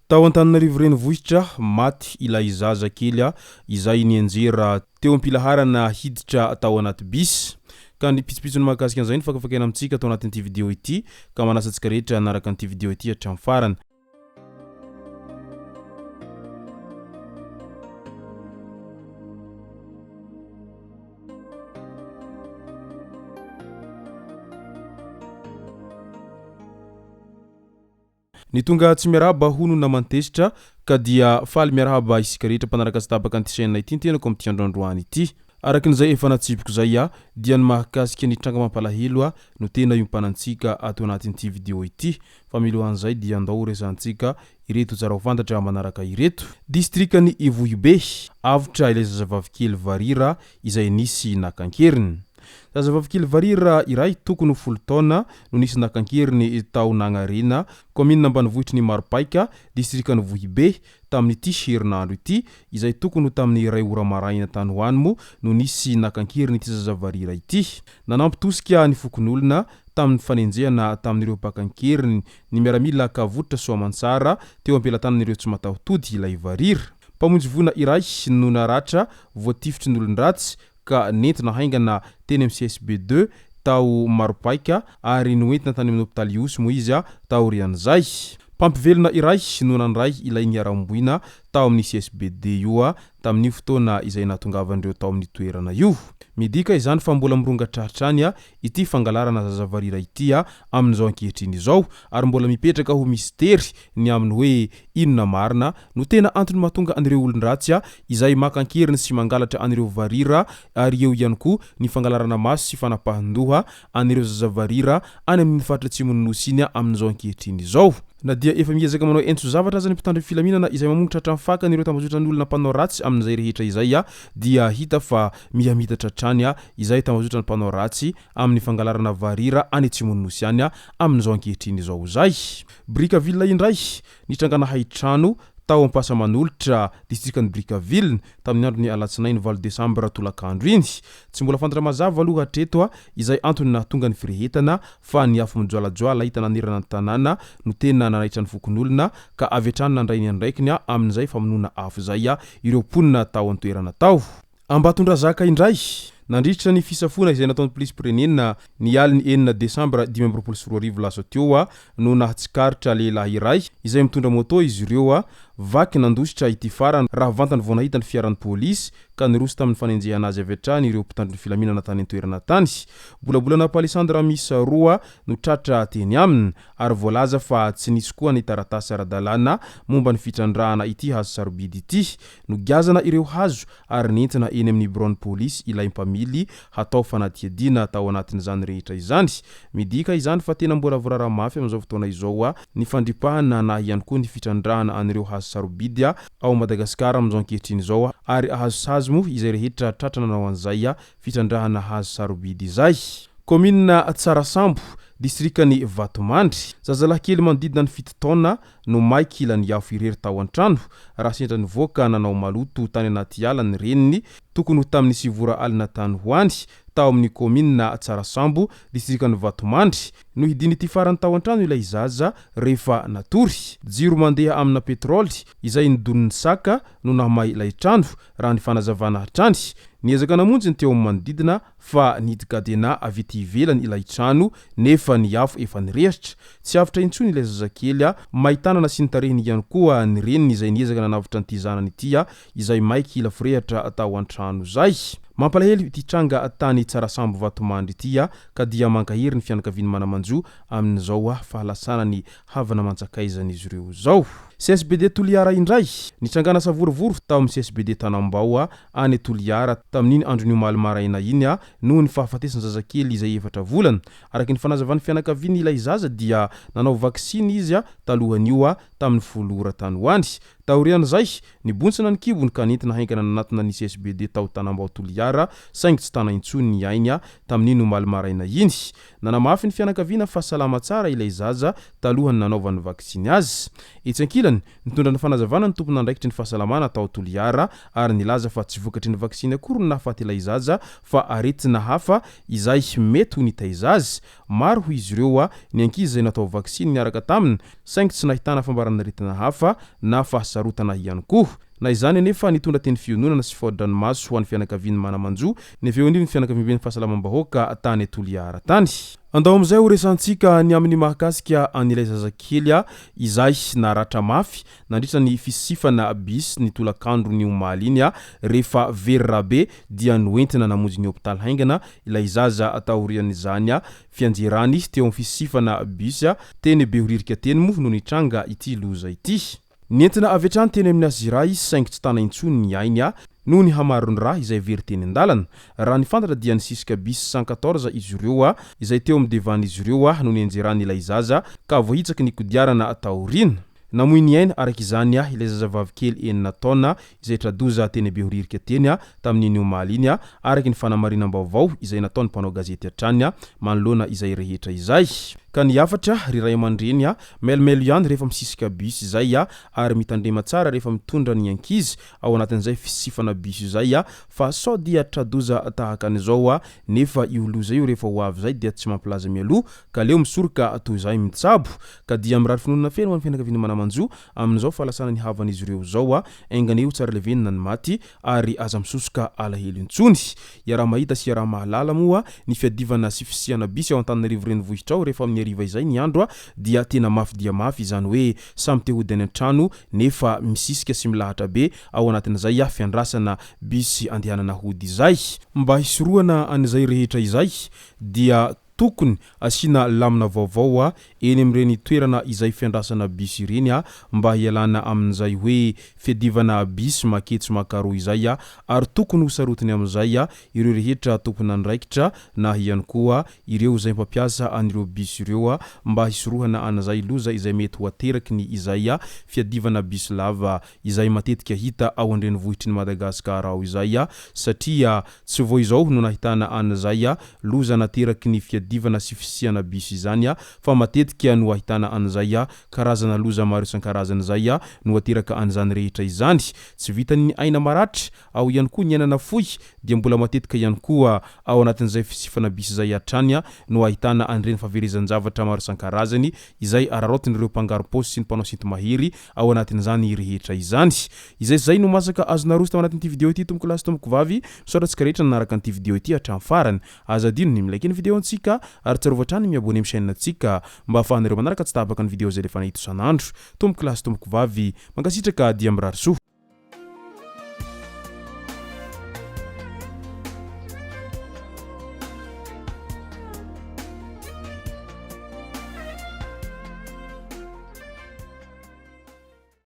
Tao Antananarivo renivohitra Maty Ilay Zaza Kely izay nianjera teo ampilahara hiditra tao anaty bis ka ny pitsopitsony mahakasika an'izay ny fakafakena amintsika tao anatin'ity vidéo ity ka manasantsika rehetra anaraka an'ity vidéo ity hatramin'ny farany. Ny tonga tsy miarahaba hono na mantesitra ka dia faly miarahaba isika rehetra mpanaraka sy tabaka an'ity chaîne ity tena ko amin'ity androandroany ity. Arakin'izay efa natsipiko zay dia ny mahakasika ny tranga mampalahelo no tena iompanan-tsika ato anatin'ity vidéo ity. Fa milohan'izay dia andao resantsika ireto tsara ho fantatra manaraka ireto. Distrikany Ivohibe, Avotra ilay zazavavy kely varira izay nisy Naka Ankeriny. Zazavavy kely varira iray tokony 10 taona no nisy Naka Ankeriny tao Ankeriny, commune ambanivohitry ny Maropaika, distrikany Ivohibe tamin'ity herinandro ity izay tokony tamin'ny iray ora maraina tany hoanimo no nisy Naka Ankeriny ity zazavarira ity. Nanampitosika ny fokon'olona tamin'ny fanenjehana tamin'ireo mpaka Ankeriny ny miaramila Avotra soamantsara teo ampelantanan'ireo tsy matahotody ilay varira. Mpamonjy vona iray no naratra voatifitry ny olon-dratsy ka nentina haingana teny MCSB2 tao Maropaika ary noentina tany amin'ny hôpitaly Iosy mo izy tao rian'izay. Pampivelona iray no nanray ilay ny aramboina tao amin'ny CSBD io tamin'io fotoana izay natongavandreo tao amin'ny toerana io. Midika izany fa mbola mirongatra hatrany ity fangalarana zazavarira ity amin'izao ankehitriny izao ary mbola mipetraka ho mistery ny aminy hoe inona marina no tena antony mahatonga an'ireo olon-dratsy izay maka Ankeriny sy mangalatra an'ireo varira ary eo ihany koa ny fangalarana maso sy fanapahandoha an'ireo zazavarira any amin'ny faritra atsimon'ny nosy iny amin'izao ankehitriny izao. Na dia efa miezaka manao entso zavatra zany mpitandro filaminana izay mamongotra hatrany fakany ireo tambazotra ny olona mpanao ratsy amin'izay rehetra izay dia hita fa mihamitatra hatrany izay tambazotra ny mpanao ratsy amin'ny fangalarana varira any atsimon'ny nosy any amin'izao ankehitriny izao zay. Brikaville indray nitrangana haitrano tao ampasaman'olitra distrikany Brikaville tamin'ny andro ny alatsinainy 9 Desambra tolakandro iny. Tsy mbola fantatra mazava aloha hatreto izay antony nahatonga ny firehetana fa ny afo mijoalajoala hita nanerana ny tanàna no tena nanaitra ny fokon'olona ka avy hatrany nandray ny andraikiny amin'izay famonoana afo zay ireo mponina tao an-toerana tao. Ambatondrazaka indray nandritra ny fisafona izay nataon'ny police pirenena ny aliny 9 Desambra 2024 lasa teo no nahatsikaritra lehilahy iray izay mitondra moto izy ireo vaky nandositra ity farany raha vantany vao nahita ny fiaran'ny polisy ka niroso tamin'ny fanenjehana azy avy hatrany ireo mpitandro ny filaminana tany an-toerana tany. Bolabolana palisandra misy 2 no tratra teny aminy ary voalaza fa tsy nisy koa ny taratasy ara-dalàna momba ny fitrandrahana ity hazo sarobidy ity no giazana ireo hazo ary nentina eny amin'ny bureau polisy Ilay mpamily hatao fanadihadiana tao anatin'izany rehetra izany. Midika izany fa tena mbola vorara mafy amin'izao fotoana izao ny fandripahana na ihany koa ny fitrandrahana an'ireo hazo sarobidy ao Madagasikara amin'izao ankehitriny izao ary hazo mo izay rehetra tratra nanao an'izay fitrandrahana hazo sarobidy izay. Commune Tsarasambo, distrikany Vatomandry, zazalahy kely manodidina ny 7 taona no may Kilany afo irery tao an-trano raha sendra nivoaka nanao maloto tany anaty ala ny reniny tokony tamin'ny 9 alina tany hoany tao amin'ny commune Tsarasambo, distrikany Vatomandry no hidiny ity farany tao an-trano ilay zaza rehefa natory. Jiro mandeha amina petroly izay nidoniny saka no nahamay ilay trano raha ny fanazavana hatrany. Niezaka namonjy ny teo amin'ny manodidina fa nidikadena avy ety ivelany ilay trano nefa ny afo efa nirehitra. Tsy afatra intsony ilay zazakely mahitanana sy ny tarehiny ihany koa ny reniny izay niezaka nanavitra nyity zanany ity izay maiky ila firehatra tao an-trano zay. Mampalahelo ity tranga tany Tsarasambo Vatomandry ity ka dia mankahery ny fianakaviany manamanjo amin'izao fahalasana ny havana mantsakaizany izy ireo zao. CSBD Toliara indray nitrangana savorovoro tao amin'ny CSBD Tanambao any Toliara tamin'iny andron'io malomaraina iny noho ny fahafatesany zazakely izay 4 volana. Araky ny fanazavany fianakaviany ilay zaza dia nanao vaksiny izy talohan'io tamin'ny 10 ora tany hoany taorian'izay nibontsana ny kibony ka nentina haingana nanatina nisy SBD tao Tanambao-Toliara saingy tsy tana intsony ny ainy tamin'ino malimaraina iny nanamafy ny fianakaviana fahasalama tsara ilay zaza talohany nanaovany vaksiny azy etsy Kilany nitondra ny fanazavana ny tompona andraikitry ny fahasalamana tao Toliara ary nilaza fa tsy vokatry ny vaksiny akory nahafaty ilay zaza fa aretina hafa izay mety ho nitaiza azy maro ho izy ireo ny ankizy izay natao vaksiny niaraka taminy saingy tsy nahitana fambarana aretina hafa na fahasarotana ihany koa na izany anefa nitondra teny fiononana sy fôdranomaso ho an'ny fianakaviany manamanjo ny aveon'iny ny fianakaviany fahasalamam-bahoaka tany Toliara tany andao amizay ho resantsika ny amin'ny mahakasika an'ilay zazakely izay naratra mafy nandritra ny fisifana bis ny tolakandro ny omaly iny rehefa very rabe dia noentina namonjy ny hôpitaly haingana ilay zaza ataorian'izany fianjerany teo amin'ny fisifana bis teny be horirika teny moa no nitranga ity loza ity nentina avy hatrany teny amin'ny azy iray saingy tsy tana intsony ny ainy noho ny hamarony raha izay very teny an-dalana raha ny fantatra dia nisisika bis 114 izy ireo izay teo amin'ny devan'izy ireo no nianjerany ilay zaza ka voahitsaka ny kodiarana taorina namoy ny aina araka izany ilay zazavavy kely 9 taona izay tradoza teny be horirika teny tamin'iny omaly iny araka ny fanamarinam-baovao izay nataony mpanao gazety hatrany manoloana izay rehetra izay ka ny afatra ry ray aman-dreny melimelo ihany rehefa misisika bis izay ary mitandrema tsara rehefa mitondra ny ankizy ao anatin'izay fisifana bis izay fa sao dia tradoza tahaka an'izao nefa io loza io rehefa ho avy zay dia tsy mampilaza mialoha ka leo misoroka toy izay mitsabo ka dia mirary finonana feno ho an'ny fianakaviana manamanjo amin'izao fahalasana ny havan'izy ireo zao ainganeo tsara levenina ny maty ary aza misosoka alahelo intsony iaraha mahita sy iaraha mahalala moa ny fiadivana sy fisiana bis ao Antananarivo renivohitra ao rehefa ariva izay ny andro dia tena mafy dia mafy izany hoe samy te hodiny an-trano nefa misisika sy milahatra be ao anatin'izay fiandrasana bis andehanana hody izay mba hisoroana an'izay rehetra izay dia tokony asina lamina vaovao eny amin'ireny toerana izay fiandrasana bis ireny mba hialana amin'izay hoe fiadivana bis maketsy makaro izay ary tokony hosarotiny amin'izay ireo rehetra tompona andraikitra na ihany koa ireo izay mpampiasa an'ireo bis ireo mba hisorohana an'izay loza izay mety ho ateraky ny izay fiadivana bis lava izay matetika hita ao an-drenivohitry ny Madagasikara ao izay satria tsy vao izao no nahitana an'izay loza nateraky ny divana sy fisiana bis izany fa matetika no ahitana an'izay karazana loza maro isan-karazany izay no ateraka an'izany rehetra izany tsy vitany aina maratra ao ihany koa ny ainana fohy dia mbola matetika ihany koa ao anatin'izay fisifana bis izay hatrany no ahitana an'ireny fahaverezany zavatra maro isan-karazany izay ararotin'ireo mpangaro posy sy ny mpanao sinto mahery ao anatin'izany rehetra izany izay no masaka azonarosy tao anatin'ity video ity tomboko lasy tomboko vavy misaotratsika rehetra nanaraka an'ity video ity hatramin'ny farany azadino ny milaiky ny video antsika ary tsarovatra ny miabone amin'ny chaîne antsika mba ahafahanareo manaraka tsy tabaka ny video zay rehefa nahito isan'andro tomboko lasy tomboko vavy mankasitraka dia mirary soa